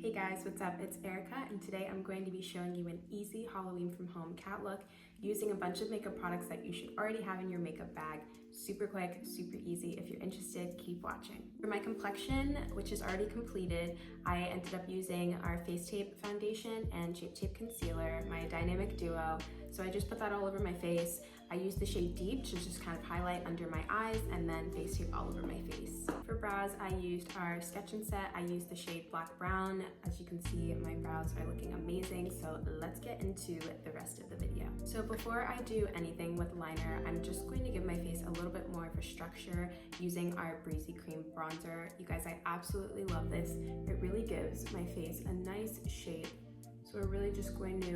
Hey guys, what's up? It's Erica, and today I'm going to be showing you an easy Halloween from home cat look using a bunch of makeup products that you should already have in your makeup bag. Super quick, super easy. If you're interested, keep watching. For my complexion, which is already completed, I ended up using our Face Tape foundation and Shape Tape concealer, my dynamic duo. So I just put that all over my face. I used the shade Deep to just kind of highlight under my eyes and then face tape all over my face. For brows, I used our Sketch and Set. I used the shade Black Brown. As you can see, my brows are looking amazing. So let's get into the rest of the video. So before I do anything with liner, I'm just going to give my face a little bit more of a structure using our Breezy Cream Bronzer. You guys, I absolutely love this. It really gives my face a nice shape. So we're really just going to,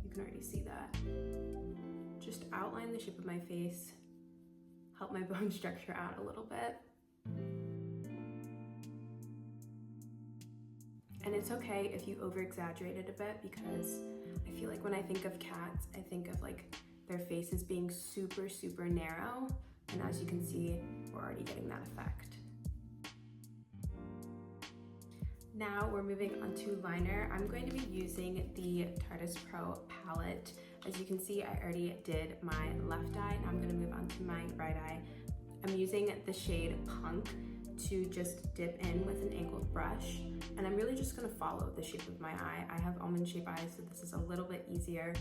you can already see that, just outline the shape of my face, help my bone structure out a little bit. And it's okay if you over-exaggerate it a bit, because I feel like when I think of cats, I think of like their faces being super, super narrow. And as you can see, we're already getting that effect. Now we're moving on to liner. I'm going to be using the Tarteist Pro palette. As you can see, I already did my left eye. Now I'm gonna move on to my right eye. I'm using the shade Punk to just dip in with an angled brush. And I'm really just gonna follow the shape of my eye. I have almond shaped eyes, so this is a little bit easier,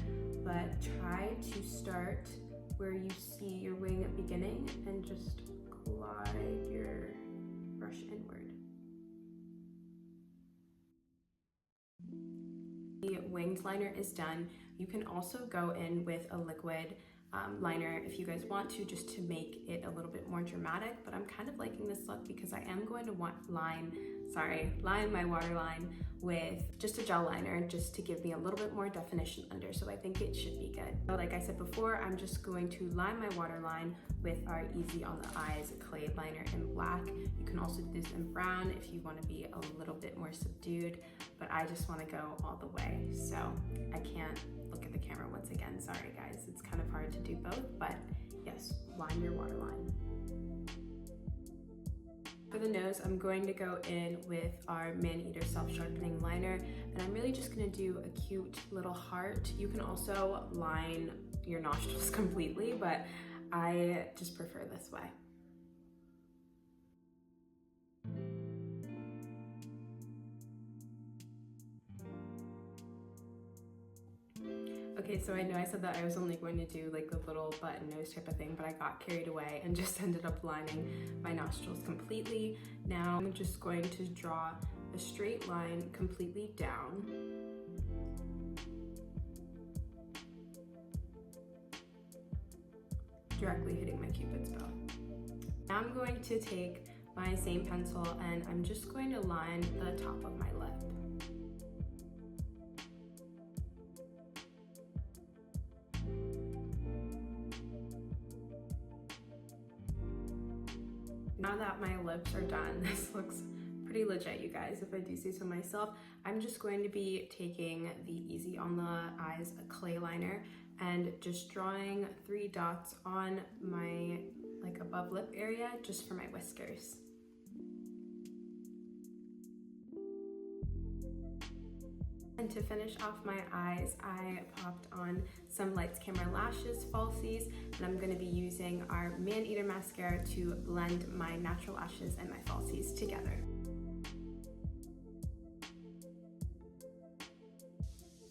but try to start where you see your wing beginning and just glide your brush inward. The winged liner is done. You can also go in with a liquid liner if you guys want to, just to make it a little bit more dramatic, but I'm kind of liking this look because I am going to line my waterline with just a gel liner just to give me a little bit more definition under, so I think it should be good. So like I said before, I'm just going to line my waterline with our Easy on the Eyes clay liner in black. You can also do this in brown if you want to be a little bit more subdued, but I just want to go all the way, so I can't look at the camera once again. Sorry guys, it's kind of hard to do both, but yes, line your waterline. For the nose, I'm going to go in with our Maneater self-sharpening liner, and I'm really just going to do a cute little heart. You can also line your nostrils completely, but I just prefer this way. Okay, so I know I said that I was only going to do like the little button nose type of thing, but I got carried away and just ended up lining my nostrils completely. Now I'm just going to draw a straight line completely down. Directly hitting my Cupid's bow. Now I'm going to take my same pencil and I'm just going to line the top of my lip. Now that my lips are done, this looks pretty legit, you guys, if I do say so myself. I'm just going to be taking the Easy on the Eyes clay liner and just drawing 3 dots on my like above lip area just for my whiskers. And to finish off my eyes, I popped on some Lights Camera Lashes falsies, and I'm going to be using our Maneater mascara to blend my natural lashes and my falsies together.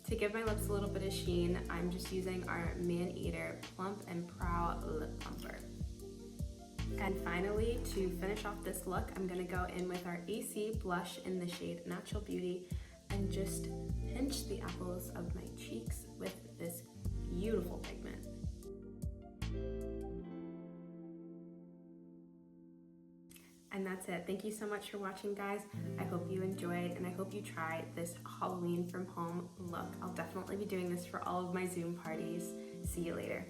To give my lips a little bit of sheen, I'm just using our Maneater Plump and Prowl Lip Plumper. And finally, to finish off this look, I'm going to go in with our AC blush in the shade Natural Beauty and just pinch the apples of my cheeks with this beautiful pigment. And that's it. Thank you so much for watching, guys. I hope you enjoyed, and I hope you try this Halloween from home look. I'll definitely be doing this for all of my Zoom parties. See you later.